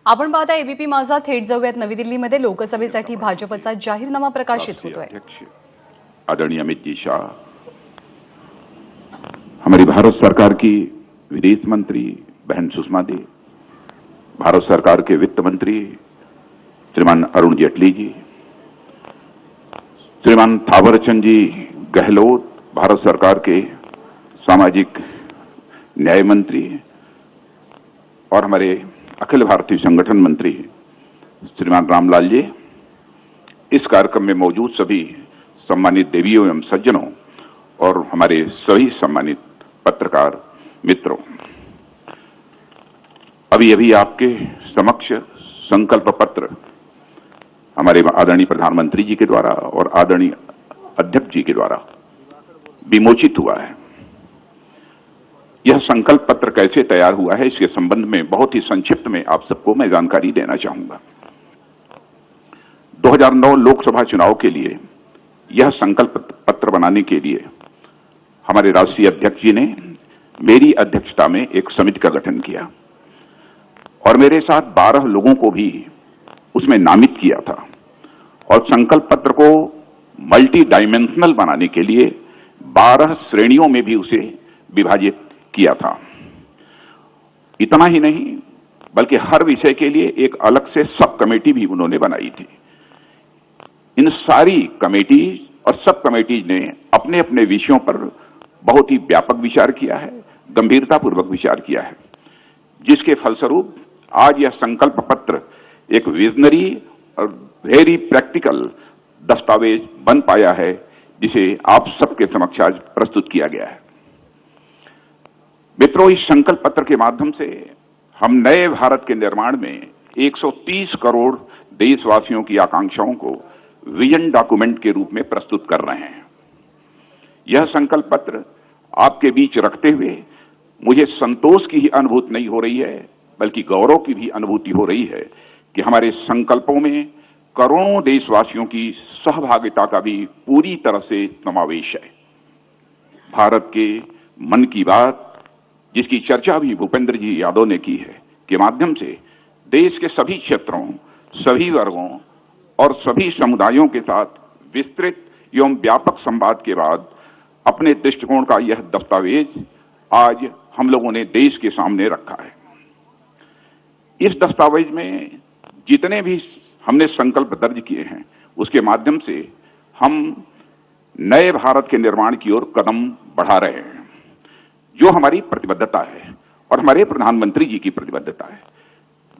आपण पाहता एबीपी माझा. थेट जाऊयात नवी दिल्लीमध्ये. लोकसभेसाठी भाजपचा जाहीरनामा प्रकाशित होतोय. आदरणीय अमित जी शाह, हमारी भारत सरकार की विदेश मंत्री बहन सुषमा देव, भारत सरकार के वित्त मंत्री श्रीमान अरुण जेटली जी, श्रीमान थावरचंद जी गहलोत, भारत सरकार के सामाजिक न्याय मंत्री, और हमारे अखिल भारतीय संगठन मंत्री श्रीमान रामलाल जी, इस कार्यक्रम में मौजूद सभी सम्मानित देवियों एवं सज्जनों और हमारे सभी सम्मानित पत्रकार मित्रों, अभी अभी आपके समक्ष संकल्प पत्र हमारे आदरणीय प्रधानमंत्री जी के द्वारा और आदरणीय अध्यक्ष जी के द्वारा विमोचित हुआ है। यह संकल्प पत्र कैसे तैयार हुआ है, इसके संबंध में बहुत ही संक्षिप्त में आप सबको मैं जानकारी देना चाहूंगा। 2009 लोकसभा चुनाव के लिए यह संकल्प पत्र बनाने के लिए हमारे राष्ट्रीय अध्यक्ष जी ने मेरी अध्यक्षता में एक समिति का गठन किया और मेरे साथ 12 लोगों को भी उसमें नामित किया था और संकल्प पत्र को मल्टी डायमेंशनल बनाने के लिए 12 श्रेणियों में भी उसे विभाजित किया था। इतना ही नहीं बल्कि हर विषय के लिए एक अलग से सब कमेटी भी उन्होंने बनाई थी। इन सारी कमेटी और सब कमेटीज ने अपने अपने विषयों पर बहुत ही व्यापक विचार किया है, गंभीरतापूर्वक विचार किया है, जिसके फलस्वरूप आज यह संकल्प पत्र एक विजनरी और वेरी प्रैक्टिकल दस्तावेज बन पाया है, जिसे आप सबके समक्ष आज प्रस्तुत किया गया है। मित्रों, इस संकल्प पत्र के माध्यम से हम नए भारत के निर्माण में 130 करोड़ देशवासियों की आकांक्षाओं को विजन डॉक्यूमेंट के रूप में प्रस्तुत कर रहे हैं। यह संकल्प पत्र आपके बीच रखते हुए मुझे संतोष की ही अनुभूति नहीं हो रही है, बल्कि गौरव की भी अनुभूति हो रही है कि हमारे संकल्पों में करोड़ों देशवासियों की सहभागिता का भी पूरी तरह से समावेश है। भारत के मन की बात, जिसकी चर्चा भी भूपेंद्र जी यादव ने की है, के माध्यम से देश के सभी क्षेत्रों, सभी वर्गों और सभी समुदायों के साथ विस्तृत एवं व्यापक संवाद के बाद अपने दृष्टिकोण का यह दस्तावेज आज हम लोगों ने देश के सामने रखा है। इस दस्तावेज में जितने भी हमने संकल्प दर्ज किए हैं, उसके माध्यम से हम नए भारत के निर्माण की ओर कदम बढ़ा रहे हैं, जो हमारी प्रतिबद्धता है और हमारे प्रधानमंत्री जी की प्रतिबद्धता है।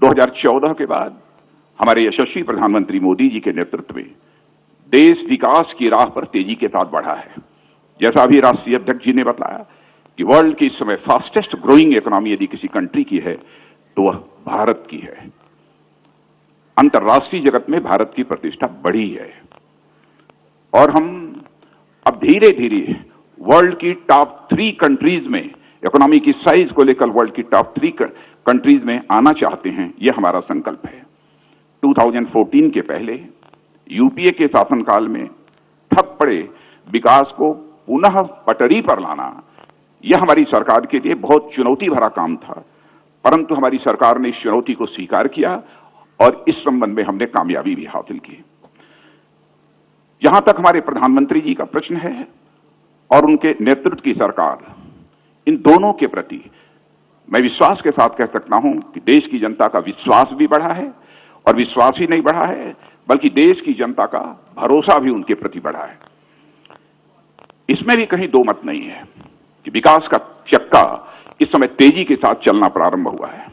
2014 के बाद हमारे यशस्वी प्रधानमंत्री मोदी जी के नेतृत्व में देश विकास की राह पर तेजी के साथ बढ़ा है। जैसा अभी राष्ट्रीय अध्यक्ष जी ने बताया कि वर्ल्ड की इस समय फास्टेस्ट ग्रोइंग इकोनॉमी यदि किसी कंट्री की है तो वह भारत की है। अंतर्राष्ट्रीय जगत में भारत की प्रतिष्ठा बढ़ी है और हम अब धीरे धीरे वर्ल्ड की टॉप 3 कंट्रीज में, इकोनॉमी की साइज को लेकर वर्ल्ड की टॉप 3 कंट्रीज में आना चाहते हैं। यह हमारा संकल्प है। 2014 के पहले यूपीए के शासनकाल में ठप पड़े विकास को पुनः पटरी पर लाना, यह हमारी सरकार के लिए बहुत चुनौती भरा काम था, परंतु हमारी सरकार ने इस चुनौती को स्वीकार किया और इस संबंध में हमने कामयाबी भी हासिल की। जहां तक हमारे प्रधानमंत्री जी का प्रश्न है और उनके नेतृत्व की सरकार, इन दोनों के प्रति मैं विश्वास के साथ कह सकता हूं कि देश की जनता का विश्वास भी बढ़ा है और विश्वास ही नहीं बढ़ा है बल्कि देश की जनता का भरोसा भी उनके प्रति बढ़ा है। इसमें भी कहीं दो मत नहीं है कि विकास का चक्का इस समय तेजी के साथ चलना प्रारंभ हुआ है।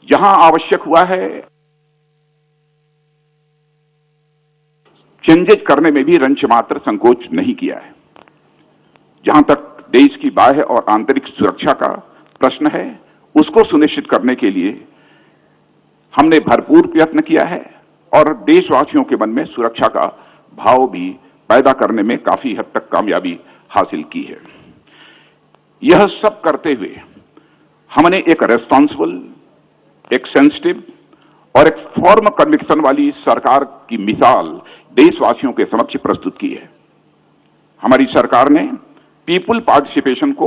जहां आवश्यक हुआ है चेंजेज करने में भी रंच मात्र संकोच नहीं किया है। जहां तक देश की बाह्य और आंतरिक सुरक्षा का प्रश्न है, उसको सुनिश्चित करने के लिए हमने भरपूर प्रयत्न किया है और देशवासियों के मन में सुरक्षा का भाव भी पैदा करने में काफी हद तक कामयाबी हासिल की है। यह सब करते हुए हमने एक रेस्पॉन्सिबल, एक सेंसिटिव और एक फॉर्म कन्विक्शन वाली सरकार की मिसाल देशवासियों के समक्ष प्रस्तुत की है। हमारी सरकार ने पीपुल पार्टिसिपेशन को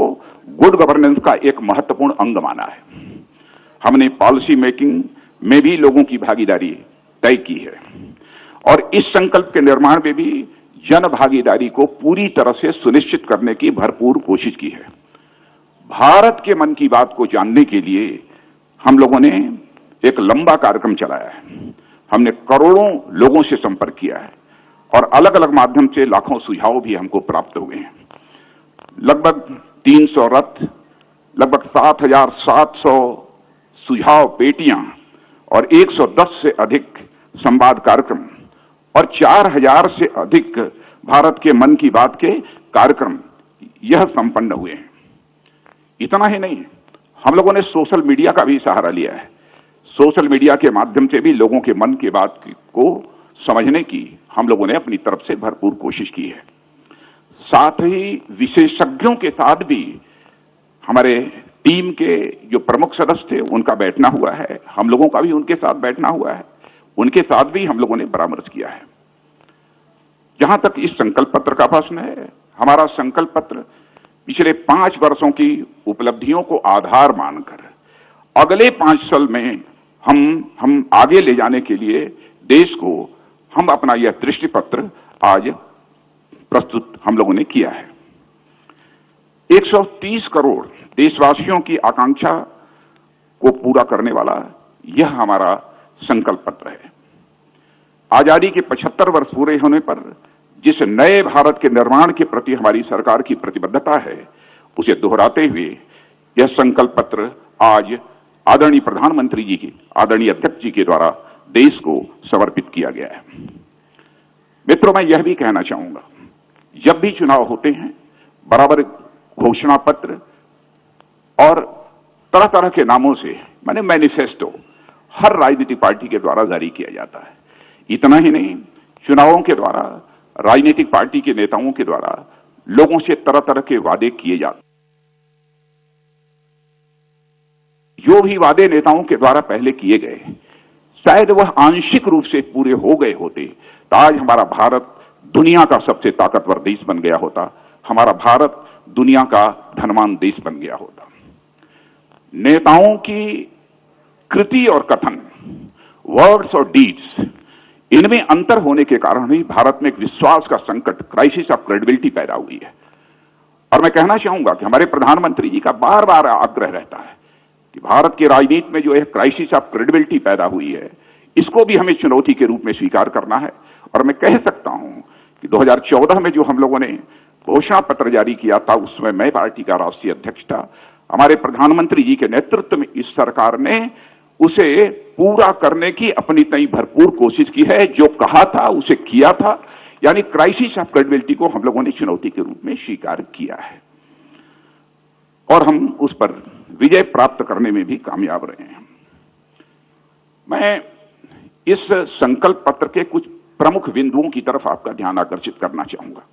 गुड गवर्नेंस का एक महत्वपूर्ण अंग माना है। हमने पॉलिसी मेकिंग में भी लोगों की भागीदारी तय की है और इस संकल्प के निर्माण में भी जन भागीदारी को पूरी तरह से सुनिश्चित करने की भरपूर कोशिश की है। भारत के मन की बात को जानने के लिए हम लोगों ने एक लंबा कार्यक्रम चलाया है। हमने करोड़ों लोगों से संपर्क किया है और अलग अलग माध्यम से लाखों सुझाव भी हमको प्राप्त हुए हैं। लगभग 300 रथ, लगभग 7,700 सुझाव पेटियां और 110 से अधिक संवाद कार्यक्रम और 4,000 से अधिक भारत के मन की बात के कार्यक्रम यह संपन्न हुए हैं। इतना ही नहीं, हम लोगों ने सोशल मीडिया का भी सहारा लिया है। सोशल मीडिया के माध्यम से भी लोगों के मन की बात को समझने की हम लोगों ने अपनी तरफ से भरपूर कोशिश की है। साथ ही विशेषज्ञों के साथ भी हमारे टीम के जो प्रमुख सदस्य थे उनका बैठना हुआ है, हम लोगों का भी उनके साथ बैठना हुआ है, उनके साथ भी हम लोगों ने परामर्श किया है। जहां तक इस संकल्प पत्र का प्रश्न है, हमारा संकल्प पत्र पिछले 5 वर्षों की उपलब्धियों को आधार मानकर अगले 5 साल में हम आगे ले जाने के लिए देश को हम अपना यह दृष्टि पत्र आज प्रस्तुत हम लोगों ने किया है। 130 करोड़ देशवासियों की आकांक्षा को पूरा करने वाला यह हमारा संकल्प पत्र है। आजादी के 75 वर्ष पूरे होने पर जिस नए भारत के निर्माण के प्रति हमारी सरकार की प्रतिबद्धता है, उसे दोहराते हुए यह संकल्प पत्र आज आदरणीय प्रधानमंत्री जी की, आदरणीय अध्यक्ष जी के द्वारा देश को समर्पित किया गया है। मित्रों, मैं यह भी कहना चाहूंगा, जब भी चुनाव होते हैं, बराबर घोषणा पत्र और तरह तरह के नामों से माने मैनिफेस्टो हर राजनीतिक पार्टी के द्वारा जारी किया जाता है। इतना ही नहीं, चुनावों के द्वारा राजनीतिक पार्टी के नेताओं के द्वारा लोगों से तरह तरह के वादे किए जाते। जो भी वादे नेताओं के द्वारा पहले किए गए, शायद वह आंशिक रूप से पूरे हो गए होते तो आज हमारा भारत दुनिया का सबसे ताकतवर देश बन गया होता, हमारा भारत दुनिया का धनवान देश बन गया होता। नेताओं की कृति और कथन, वर्ड्स और डीड्स, इनमें अंतर होने के कारण ही भारत में एक विश्वास का संकट, क्राइसिस ऑफ क्रेडिबिलिटी पैदा हुई है। और मैं कहना चाहूंगा कि हमारे प्रधानमंत्री जी का बार बार आग्रह रहता है कि भारत की राजनीति में जो है क्राइसिस ऑफ क्रेडिबिलिटी पैदा हुई है, इसको भी हमें चुनौती के रूप में स्वीकार करना है। और मैं कह सकता हूं कि 2014 में जो हम लोगों ने घोषणा पत्र जारी किया था, उसमें मैं पार्टी का राष्ट्रीय अध्यक्ष था। हमारे प्रधानमंत्री जी के नेतृत्व में इस सरकार ने उसे पूरा करने की अपनी तय भरपूर कोशिश की है। जो कहा था उसे किया था, यानी क्राइसिस ऑफ क्रेडिबिलिटी को हम लोगों ने चुनौती के रूप में स्वीकार किया है और हम उस पर विजय प्राप्त करने में भी कामयाब रहे हैं। मैं इस संकल्प पत्र के कुछ प्रमुख बिंदुओं की तरफ आपका ध्यान आकर्षित करना चाहूंगा।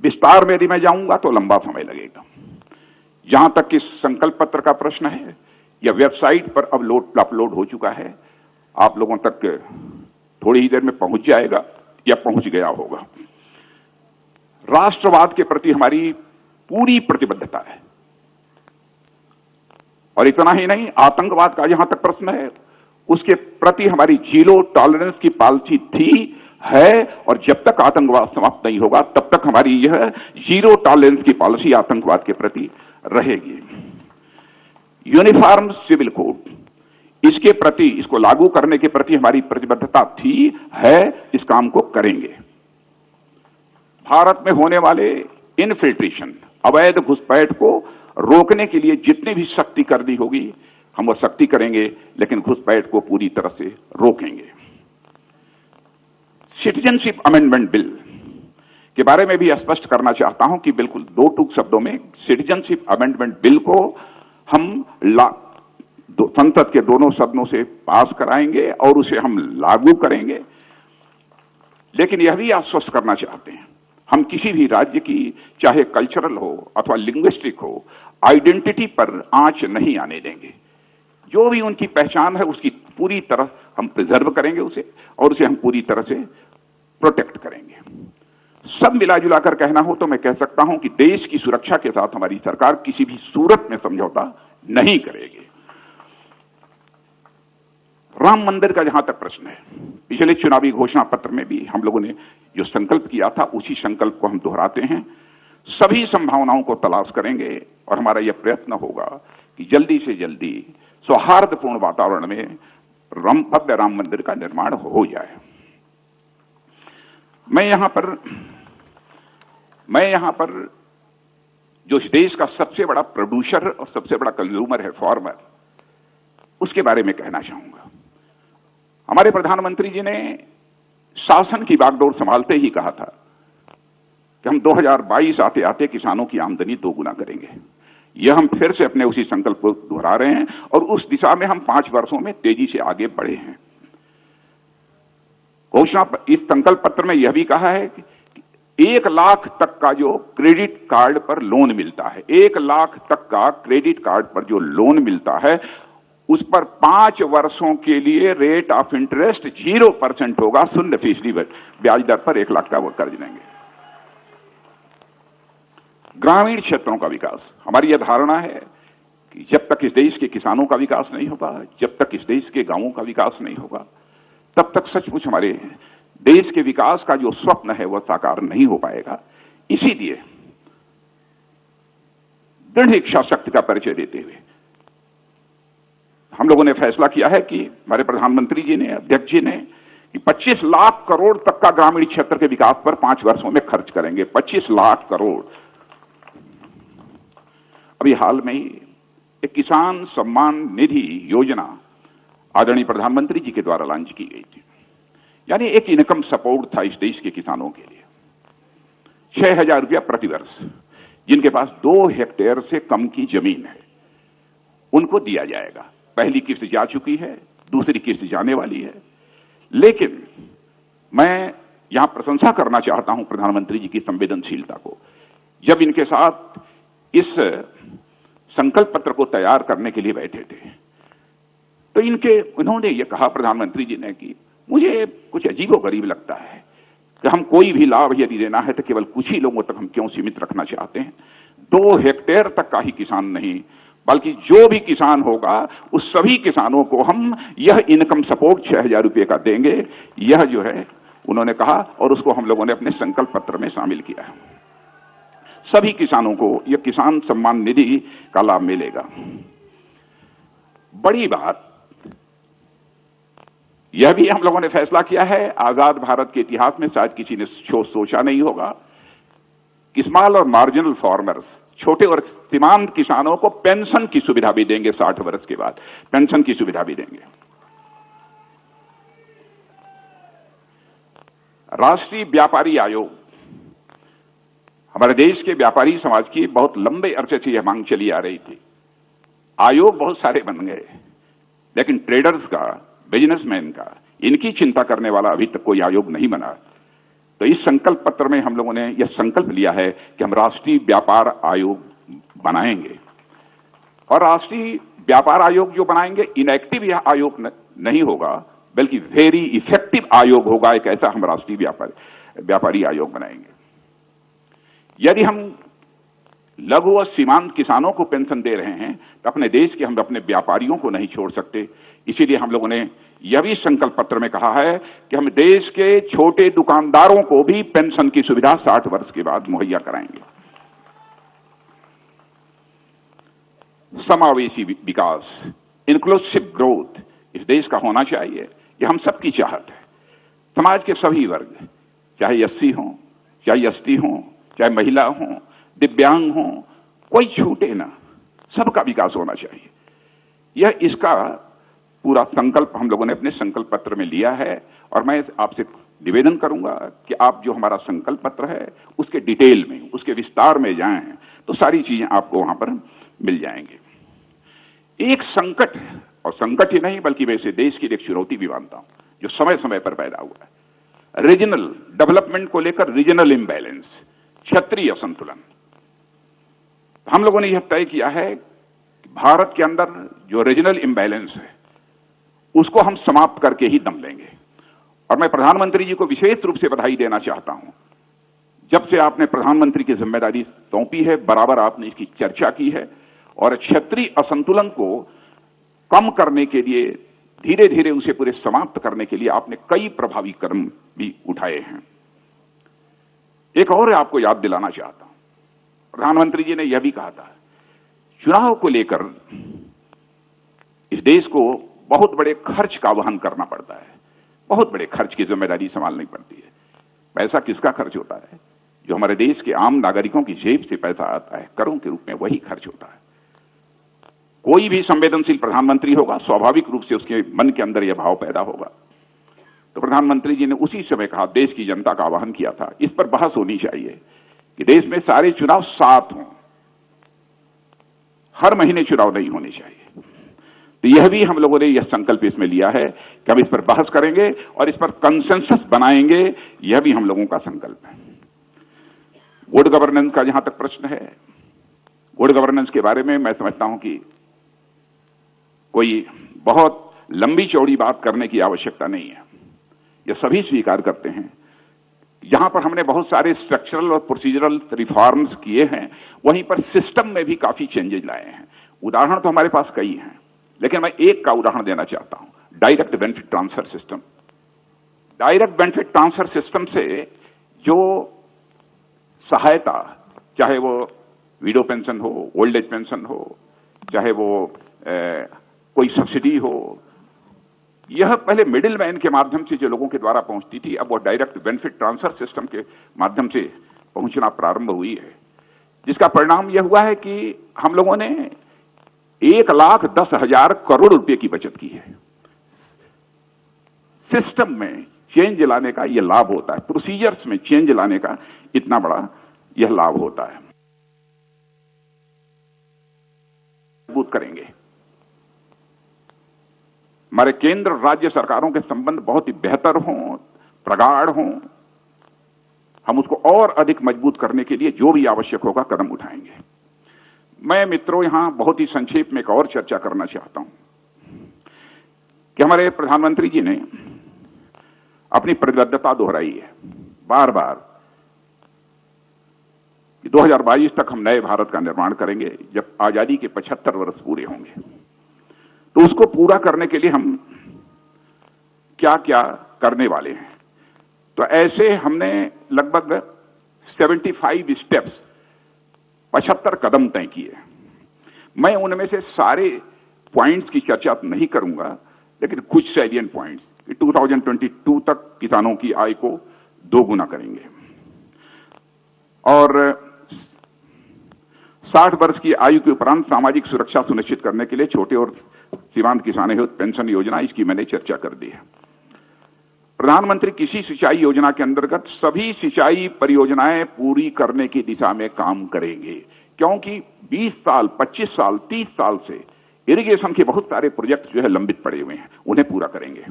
विस्तार में यदि मैं जाऊंगा तो लंबा समय लगेगा। जहां तक इस संकल्प पत्र का प्रश्न है, यह वेबसाइट पर अपलोड हो चुका है, आप लोगों तक थोड़ी ही देर में पहुंच जाएगा या पहुंच गया होगा। राष्ट्रवाद के प्रति हमारी पूरी प्रतिबद्धता है और इतना ही नहीं, आतंकवाद का जहां तक प्रश्न है, उसके प्रति हमारी जीरो टॉलरेंस की पॉलिसी थी, है और जब तक आतंकवाद समाप्त नहीं होगा तब तक हमारी यह जीरो टॉलरेंस की पॉलिसी आतंकवाद के प्रति रहेगी। यूनिफॉर्म सिविल कोड, इसके प्रति, इसको लागू करने के प्रति हमारी प्रतिबद्धता थी, है, इस काम को करेंगे। भारत में होने वाले इनफिल्ट्रेशन, अवैध घुसपैठ को रोकने के लिए जितनी भी सख्ती करनी होगी हम वो सख्ती करेंगे, लेकिन घुसपैठ को पूरी तरह से रोकेंगे। सिटीजनशिप अमेंडमेंट बिल के बारे में भी स्पष्ट करना चाहता हूं कि बिल्कुल 2 टूक शब्दों में सिटीजनशिप अमेंडमेंट बिल को हम संसद के दोनों सदनों से पास कराएंगे और उसे हम लागू करेंगे। लेकिन यह भी आश्वस्त करना चाहते हैं, हम किसी भी राज्य की, चाहे कल्चरल हो अथवा लिंग्विस्टिक हो, आइडेंटिटी पर आंच नहीं आने देंगे। जो भी उनकी पहचान है उसकी पूरी तरह हम प्रिजर्व करेंगे उसे, और उसे हम पूरी तरह से प्रोटेक्ट करेंगे। सब मिला जुला कर कहना हो तो मैं कह सकता हूं कि देश की सुरक्षा के साथ हमारी सरकार किसी भी सूरत में समझौता नहीं करेगी। राम मंदिर का जहां तक प्रश्न है, पिछले चुनावी घोषणा पत्र में भी हम लोगों ने जो संकल्प किया था उसी संकल्प को हम दोहराते हैं। सभी संभावनाओं को तलाश करेंगे और हमारा यह प्रयत्न होगा कि जल्दी से जल्दी सौहार्दपूर्ण वातावरण में भव्य राम मंदिर का निर्माण हो जाए। मैं यहां पर जो इस देश का सबसे बड़ा प्रोड्यूसर और सबसे बड़ा कंज्यूमर है, फार्मर, उसके बारे में कहना चाहूंगा। हमारे प्रधानमंत्री जी ने शासन की बागडोर संभालते ही कहा था कि हम 2022 आते आते किसानों की आमदनी दोगुना करेंगे। यह हम फिर से अपने उसी संकल्प को दोहरा रहे हैं और उस दिशा में हम 5 वर्षों में तेजी से आगे बढ़े हैं। घोषणा इस संकल्प पत्र में यह भी कहा है कि 1 लाख तक का जो क्रेडिट कार्ड पर लोन मिलता है, 1 लाख तक का क्रेडिट कार्ड पर जो लोन मिलता है, उस पर 5 वर्षों के लिए रेट ऑफ इंटरेस्ट 0% होगा, 0% ब्याज दर पर 1 लाख का वो कर्ज लेंगे। ग्रामीण क्षेत्रों का विकास, हमारी यह धारणा है कि जब तक इस देश के किसानों का विकास नहीं होगा, जब तक इस देश के गांवों का विकास नहीं होगा, तब तक सचमुच हमारे देश के विकास का जो स्वप्न है वह साकार नहीं हो पाएगा। इसीलिए दृढ़ इच्छा शक्ति का परिचय देते हुए हम लोगों ने फैसला किया है कि हमारे प्रधानमंत्री जी ने, अध्यक्ष जी ने, कि 25 लाख करोड़ तक का ग्रामीण क्षेत्र के विकास पर 5 वर्षों में खर्च करेंगे। 25 लाख करोड़। अभी हाल में ही एक किसान सम्मान निधि योजना आदरणीय प्रधानमंत्री जी के द्वारा लॉन्च की गई थी। यानी एक इनकम सपोर्ट था इस देश के किसानों के लिए। 6,000 रुपया प्रतिवर्ष जिनके पास 2 हेक्टेयर से कम की जमीन है उनको दिया जाएगा। पहली किस्त जा चुकी है, दूसरी किस्त जाने वाली है। लेकिन मैं यहां प्रशंसा करना चाहता हूं प्रधानमंत्री जी की संवेदनशीलता को। जब इनके साथ इस संकल्प पत्र को तैयार करने के लिए बैठे थे तो उन्होंने ये कहा, प्रधानमंत्री जी ने, कि मुझे कुछ अजीबोगरीब लगता है कि हम कोई भी लाभ यदि देना है तो केवल कुछ ही लोगों तक हम क्यों सीमित रखना चाहते हैं। 2 हेक्टेयर तक का ही किसान नहीं, बल्कि जो भी किसान होगा उस सभी किसानों को हम यह इनकम सपोर्ट 6,000 रुपये का देंगे। यह जो है उन्होंने कहा और उसको हम लोगों ने अपने संकल्प पत्र में शामिल किया है। सभी किसानों को यह किसान सम्मान निधि का लाभ मिलेगा। बड़ी बात यह भी हम लोगों ने फैसला किया है, आजाद भारत के इतिहास में शायद किसी ने सोचा नहीं होगा कि स्मॉल और मार्जिनल फार्मर्स, छोटे और सीमांत किसानों को पेंशन की सुविधा भी देंगे। 60 वर्ष के बाद पेंशन की सुविधा भी देंगे। राष्ट्रीय व्यापारी आयोग, हमारे देश के व्यापारी समाज की बहुत लंबे अरसे से यह मांग चली आ रही थी। आयोग बहुत सारे बन गए, लेकिन ट्रेडर्स का, बिजनेसमैन का, इनकी चिंता करने वाला अभी तक कोई आयोग नहीं बना। तो इस संकल्प पत्र में हम लोगों ने यह संकल्प लिया है कि हम राष्ट्रीय व्यापार आयोग बनाएंगे। और राष्ट्रीय व्यापार आयोग जो बनाएंगे, इनएक्टिव यह आयोग नहीं होगा, बल्कि वेरी इफेक्टिव आयोग होगा। एक ऐसा हम राष्ट्रीय व्यापारी आयोग बनाएंगे। यदि हम लघु और सीमांत किसानों को पेंशन दे रहे हैं तो अपने देश के हम अपने व्यापारियों को नहीं छोड़ सकते। इसीलिए हम लोगों ने यह भी संकल्प पत्र में कहा है कि हम देश के छोटे दुकानदारों को भी पेंशन की सुविधा 60 वर्ष के बाद मुहैया कराएंगे। समावेशी विकास, इंक्लूसिव ग्रोथ इस देश का होना चाहिए। यह हम सबकी चाहत है। समाज के सभी वर्ग, चाहे एससी हो, चाहे एसटी हो, चाहे महिला हो, दिव्यांग हो, कोई छूटे ना, सबका विकास होना चाहिए। यह इसका पूरा संकल्प हम लोगों ने अपने संकल्प पत्र में लिया है। और मैं आपसे निवेदन करूंगा कि आप जो हमारा संकल्प पत्र है उसके डिटेल में, उसके विस्तार में जाएं तो सारी चीजें आपको वहां पर मिल जाएंगे। एक संकट है, और संकट ही नहीं बल्कि वैसे देश की एक चुनौती भी मानता हूं जो समय समय पर पैदा हुआ है। रीजनल डेवलपमेंट को लेकर रीजनल इम्बैलेंस, क्षेत्रीय असंतुलन। हम लोगों ने यह तय किया है कि भारत के अंदर जो रीजनल इम्बैलेंस है उसको हम समाप्त करके ही दम लेंगे। और मैं प्रधानमंत्री जी को विशेष रूप से बधाई देना चाहता हूं। जब से आपने प्रधानमंत्री की जिम्मेदारी सौंपी है, बराबर आपने इसकी चर्चा की है और क्षेत्रीय असंतुलन को कम करने के लिए धीरे धीरे उसे पूरे समाप्त करने के लिए आपने कई प्रभावी कदम भी उठाए हैं। एक और आपको याद दिलाना चाहता हूं, प्रधानमंत्री जी ने यह भी कहा था, चुनाव को लेकर इस देश को बहुत बड़े खर्च का वहन करना पड़ता है, बहुत बड़े खर्च की जिम्मेदारी संभालनी पड़ती है। पैसा किसका खर्च होता है? जो हमारे देश के आम नागरिकों की जेब से पैसा आता है, करों के रूप में, वही खर्च होता है। कोई भी संवेदनशील प्रधानमंत्री होगा, स्वाभाविक रूप से उसके मन के अंदर यह भाव पैदा होगा। तो प्रधानमंत्री जी ने उसी समय कहा, देश की जनता का आह्वान किया था, इस पर बहस होनी चाहिए कि देश में सारे चुनाव साथ हों, हर महीने चुनाव नहीं होने चाहिए। तो यह भी हम लोगों ने यह संकल्प इसमें लिया है कि हम इस पर बहस करेंगे और इस पर कंसेंसस बनाएंगे, यह भी हम लोगों का संकल्प है। गुड गवर्नेंस का जहां तक प्रश्न है, गुड गवर्नेंस के बारे में मैं समझता हूं कि कोई बहुत लंबी चौड़ी बात करने की आवश्यकता नहीं है। यह सभी स्वीकार करते हैं। यहां पर हमने बहुत सारे स्ट्रक्चरल और प्रोसीजरल रिफॉर्म्स किए हैं, वहीं पर सिस्टम में भी काफी चेंजेस लाए हैं। उदाहरण तो हमारे पास कई हैं, लेकिन मैं एक का उदाहरण देना चाहता हूं, direct benefit transfer system. Direct benefit transfer system से जो सहायता, चाहे वो विडो पेंशन हो, ओल्ड एज पेंशन हो, चाहे वो कोई सब्सिडी हो, यह पहले मिडिल मैन के माध्यम से जो लोगों के द्वारा पहुंचती थी, अब वो डायरेक्ट बेनिफिट ट्रांसफर सिस्टम के माध्यम से पहुंचना प्रारंभ हुई है। जिसका परिणाम यह हुआ है कि हम लोगों ने 1,10,000 करोड़ रुपए की बचत की है। सिस्टम में चेंज लाने का यह लाभ होता है, प्रोसीजर्स में चेंज लाने का इतना बड़ा यह लाभ होता है। मजबूत करेंगे। हमारे केंद्र राज्य सरकारों के संबंध बहुत ही बेहतर हों, प्रगाढ़ हों। हम उसको और अधिक मजबूत करने के लिए जो भी आवश्यक होगा कदम उठाएंगे। मैं मित्रों यहां बहुत ही संक्षेप में एक और चर्चा करना चाहता हूं कि हमारे प्रधानमंत्री जी ने अपनी प्रतिबद्धता दोहराई है बार बार कि 2022 तक हम नए भारत का निर्माण करेंगे, जब आजादी के 75 वर्ष पूरे होंगे। तो उसको पूरा करने के लिए हम क्या क्या करने वाले हैं। तो ऐसे हमने लगभग 75 स्टेप्स, 75 कदम तय किए। मैं उनमें से सारे पॉइंट्स की चर्चा नहीं करूंगा, लेकिन कुछ सैलिएंट पॉइंट्स कि 2022 तक किसानों की आय को 2 गुना करेंगे और 60 वर्ष की आयु के उपरांत सामाजिक सुरक्षा सुनिश्चित करने के लिए छोटे और सीमांत किसानों हेतु पेंशन योजना, इसकी मैंने चर्चा कर दी है। प्रधानमंत्री कृषि सिंचाई योजना के अंतर्गत सभी सिंचाई परियोजनाएं पूरी करने की दिशा में काम करेंगे, क्योंकि 20 साल, 25 साल, 30 साल से इरिगेशन के बहुत सारे प्रोजेक्ट जो है लंबित पड़े हुए हैं, उन्हें पूरा करेंगे।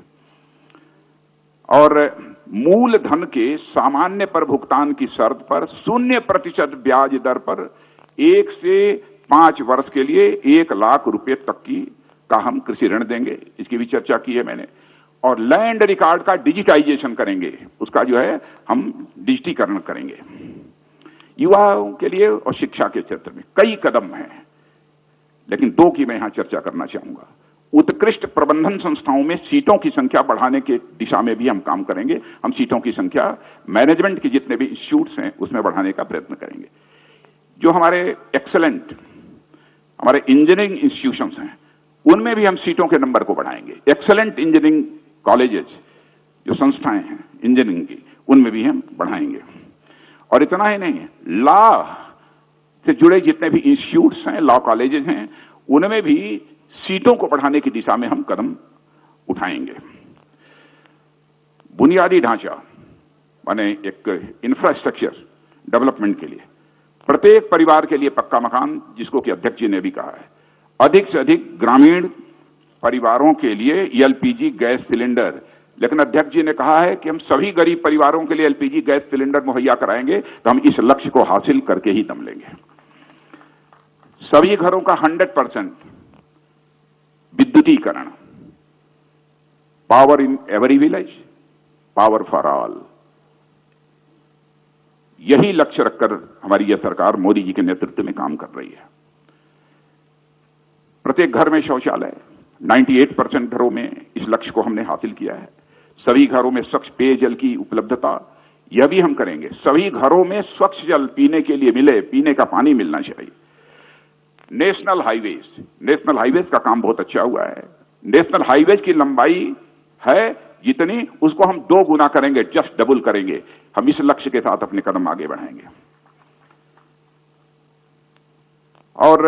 और मूल धन के सामान्य पर भुगतान की शर्त पर 0% ब्याज दर पर 1 से 5 वर्ष के लिए 1 लाख रुपए तक का हम कृषि ऋण देंगे, इसकी भी चर्चा की है मैंने। और लैंड रिकॉर्ड का डिजिटाइजेशन करेंगे, उसका जो है हम डिजिटीकरण करेंगे। युवाओं के लिए और शिक्षा के क्षेत्र में कई कदम हैं, लेकिन 2 की मैं यहां चर्चा करना चाहूंगा। उत्कृष्ट प्रबंधन संस्थाओं में सीटों की संख्या बढ़ाने के दिशा में भी हम काम करेंगे। हम सीटों की संख्या मैनेजमेंट के जितने भी इंस्टीट्यूट्स हैं उसमें बढ़ाने का प्रयत्न करेंगे। जो हमारे एक्सेलेंट, हमारे इंजीनियरिंग इंस्टीट्यूशंस हैं, उनमें भी हम सीटों के नंबर को बढ़ाएंगे। एक्सेलेंट इंजीनियरिंग कॉलेजेस, जो संस्थाएं हैं इंजीनियरिंग की, उनमें भी हम बढ़ाएंगे। और इतना ही नहीं, लॉ से जुड़े जितने भी इंस्टीट्यूट्स हैं, लॉ कॉलेजेस हैं, उनमें भी सीटों को बढ़ाने की दिशा में हम कदम उठाएंगे। बुनियादी ढांचा माने एक इंफ्रास्ट्रक्चर डेवलपमेंट के लिए प्रत्येक परिवार के लिए पक्का मकान, जिसको कि अध्यक्ष जी ने भी कहा है, अधिक से अधिक ग्रामीण परिवारों के लिए एलपीजी गैस सिलेंडर। लेकिन अध्यक्ष जी ने कहा है कि हम सभी गरीब परिवारों के लिए एलपीजी गैस सिलेंडर मुहैया कराएंगे, तो हम इस लक्ष्य को हासिल करके ही दम लेंगे। सभी घरों का 100% विद्युतीकरण, power in every village, power for all, यही लक्ष्य रखकर हमारी यह सरकार मोदी जी के नेतृत्व में काम कर रही है। प्रत्येक घर में शौचालय, 98% घरों में इस लक्ष्य को हमने हासिल किया है। सभी घरों में स्वच्छ पेयजल की उपलब्धता, यह भी हम करेंगे। सभी घरों में स्वच्छ जल पीने के लिए मिले, पीने का पानी मिलना चाहिए। नेशनल हाईवेज का काम बहुत अच्छा हुआ है। नेशनल हाईवेज की लंबाई है जितनी, उसको हम 2 गुना करेंगे, जस्ट डबल करेंगे। हम इस लक्ष्य के साथ अपने कदम आगे बढ़ाएंगे। और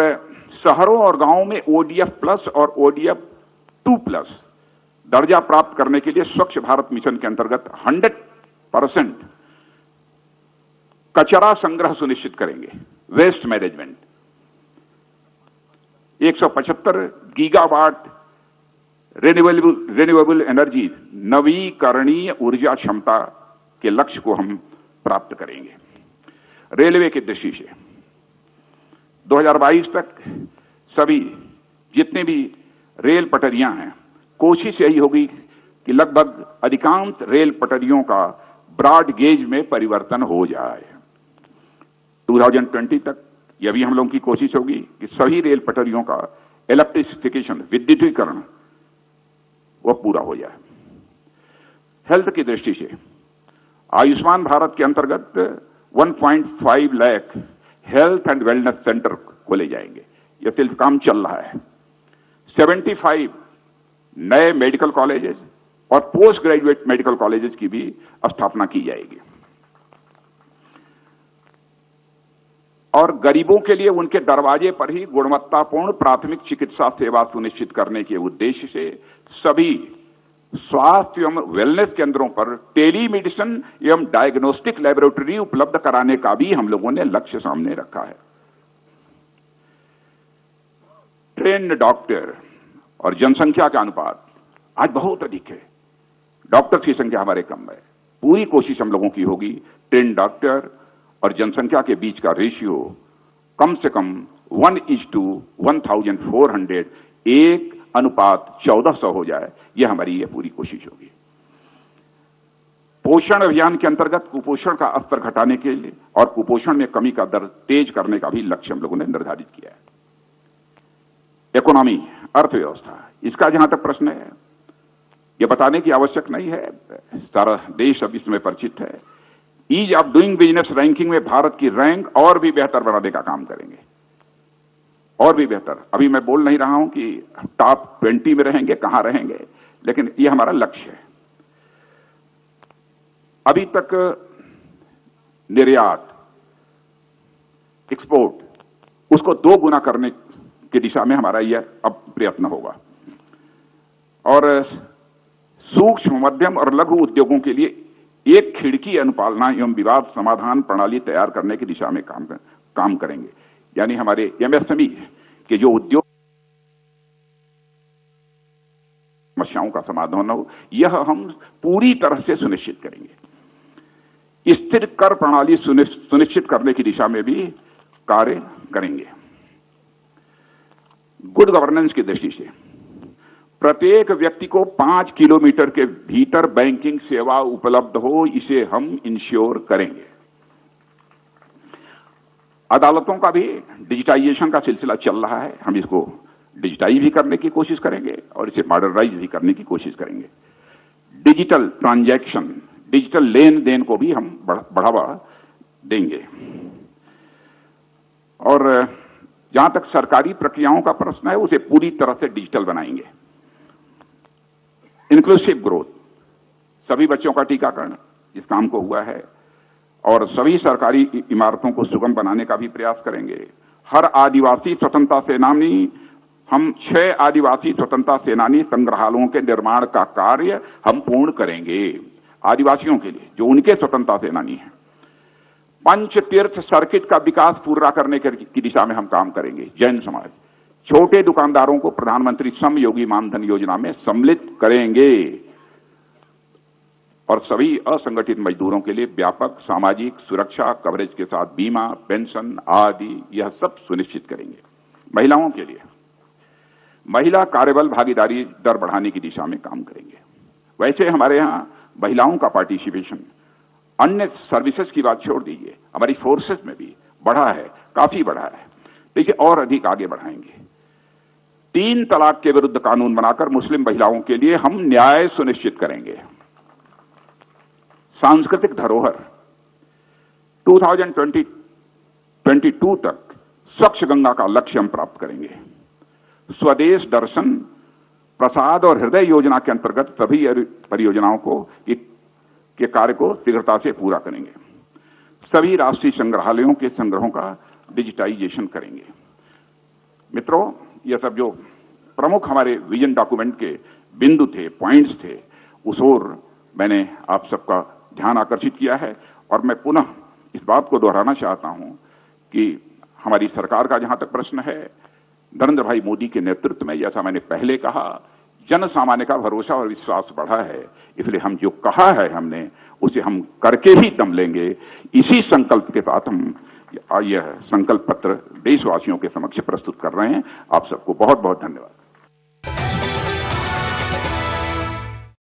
शहरों और गांवों में ODF प्लस और ODF 2+ दर्जा प्राप्त करने के लिए स्वच्छ भारत मिशन के अंतर्गत 100% कचरा संग्रह सुनिश्चित करेंगे। Waste management 175 gigawatt renewable energy, नवीकरणीय ऊर्जा क्षमता के लक्ष्य को हम प्राप्त करेंगे। रेलवे की दृष्टि से 2022 तक सभी जितने भी रेल पटरियां हैं, कोशिश यही होगी कि लगभग अधिकांश रेल पटरियों का ब्रॉड गेज में परिवर्तन हो जाए। 2020 तक यह भी हम लोगों की कोशिश होगी कि सभी रेल पटरियों का इलेक्ट्रिफिकेशन, विद्युतीकरण, वह पूरा हो जाए। हेल्थ की दृष्टि से आयुष्मान भारत के अंतर्गत 1.5 lakh health and wellness centre खोले जाएंगे। यह सिर्फ काम चल रहा है। 75 नए मेडिकल कॉलेजेस और पोस्ट ग्रेजुएट मेडिकल कॉलेजेस की भी स्थापना की जाएगी। और गरीबों के लिए उनके दरवाजे पर ही गुणवत्तापूर्ण प्राथमिक चिकित्सा सेवा सुनिश्चित करने के उद्देश्य से सभी स्वास्थ्य एवं वेलनेस केंद्रों पर टेलीमेडिसिन एवं डायग्नोस्टिक लेबोरेटरी उपलब्ध कराने का भी हम लोगों ने लक्ष्य सामने रखा है। ट्रेन्ड डॉक्टर और जनसंख्या का अनुपात आज बहुत अधिक है। डॉक्टर्स की संख्या हमारे कम है। पूरी कोशिश हम लोगों की होगी ट्रेन्ड डॉक्टर और जनसंख्या के बीच का रेशियो कम से कम 1:1400, 1:1400 हो जाए। यह हमारी ये पूरी कोशिश होगी। पोषण अभियान के अंतर्गत कुपोषण का स्तर घटाने के लिए और कुपोषण में कमी का दर तेज करने का भी लक्ष्य हम लोगों ने निर्धारित किया है। इकोनॉमी, अर्थव्यवस्था, इसका जहां तक प्रश्न है, यह बताने की आवश्यक नहीं है, सारा देश अब इसमें परिचित है। Ease of doing business ranking में भारत की रैंक और भी बेहतर बनाने का काम करेंगे, और भी बेहतर। अभी मैं बोल नहीं रहा हूं कि टॉप 20 में रहेंगे, कहां रहेंगे, लेकिन यह हमारा लक्ष्य है। अभी तक निर्यात, एक्सपोर्ट, उसको 2 गुना करने की दिशा में हमारा यह अब प्रयत्न होगा। और सूक्ष्म, मध्यम और लघु उद्योगों के लिए एक खिड़की अनुपालना एवं विवाद समाधान प्रणाली तैयार करने की दिशा में काम करेंगे। यानी हमारे MSME के जो उद्योग समस्याओं का समाधान हो, यह हम पूरी तरह से सुनिश्चित करेंगे। स्थिर कर प्रणाली सुनिश्चित करने की दिशा में भी कार्य करेंगे। गुड गवर्नेंस की दृष्टि से प्रत्येक व्यक्ति को 5 किलोमीटर के भीतर बैंकिंग सेवा उपलब्ध हो, इसे हम इंश्योर करेंगे। अदालतों का भी डिजिटाइजेशन का सिलसिला चल रहा है। हम इसको डिजिटाइज भी करने की कोशिश करेंगे और इसे मॉडर्नाइज भी करने की कोशिश करेंगे। डिजिटल ट्रांजैक्शन, डिजिटल लेन देन को भी हम बढ़ावा देंगे। और जहां तक सरकारी प्रक्रियाओं का प्रश्न है, उसे पूरी तरह से डिजिटल बनाएंगे। इंक्लूसिव ग्रोथ, सभी बच्चों का टीकाकरण इस काम को हुआ है, और सभी सरकारी इमारतों को सुगम बनाने का भी प्रयास करेंगे। हर आदिवासी स्वतंत्रता सेनानी, हम 6 आदिवासी स्वतंत्रता सेनानी संग्रहालयों के निर्माण का कार्य हम पूर्ण करेंगे आदिवासियों के लिए, जो उनके स्वतंत्रता सेनानी हैं। पंच तीर्थ सर्किट का विकास पूरा करने की दिशा में हम काम करेंगे। जैन समाज, छोटे दुकानदारों को प्रधानमंत्री श्रम योगी मानधन योजना में सम्मिलित करेंगे, और सभी असंगठित मजदूरों के लिए व्यापक सामाजिक सुरक्षा कवरेज के साथ बीमा, पेंशन आदि यह सब सुनिश्चित करेंगे। महिलाओं के लिए महिला कार्यबल भागीदारी दर बढ़ाने की दिशा में काम करेंगे। वैसे हमारे यहां महिलाओं का पार्टिसिपेशन, अन्य सर्विसेज की बात छोड़ दीजिए, हमारी फोर्सेस में भी बढ़ा है, काफी बढ़ा है। देखिए और अधिक आगे बढ़ाएंगे। 3 तलाक के विरुद्ध कानून बनाकर मुस्लिम महिलाओं के लिए हम न्याय सुनिश्चित करेंगे। सांस्कृतिक धरोहर 2022 तक स्वच्छ गंगा का लक्ष्य हम प्राप्त करेंगे। स्वदेश दर्शन, प्रसाद और हृदय योजना के अंतर्गत सभी परियोजनाओं के कार्य को शीघ्रता से पूरा करेंगे। सभी राष्ट्रीय संग्रहालयों के संग्रहों का डिजिटाइजेशन करेंगे। मित्रों, यह सब जो प्रमुख हमारे विजन डॉक्यूमेंट के बिंदु थे, पॉइंट्स थे, उस ओर मैंने आप सबका ध्यान आकर्षित किया है। और मैं पुनः इस बात को दोहराना चाहता हूं कि हमारी सरकार का जहां तक प्रश्न है, नरेंद्र भाई मोदी के नेतृत्व में, जैसा मैंने पहले कहा, जन सामान्य का भरोसा और विश्वास बढ़ा है। इसलिए हम जो कहा है हमने, उसे हम करके ही दम लेंगे। इसी संकल्प के साथ हम यह संकल्प पत्र देशवासियों के समक्ष प्रस्तुत कर रहे हैं। आप सबको बहुत बहुत धन्यवाद।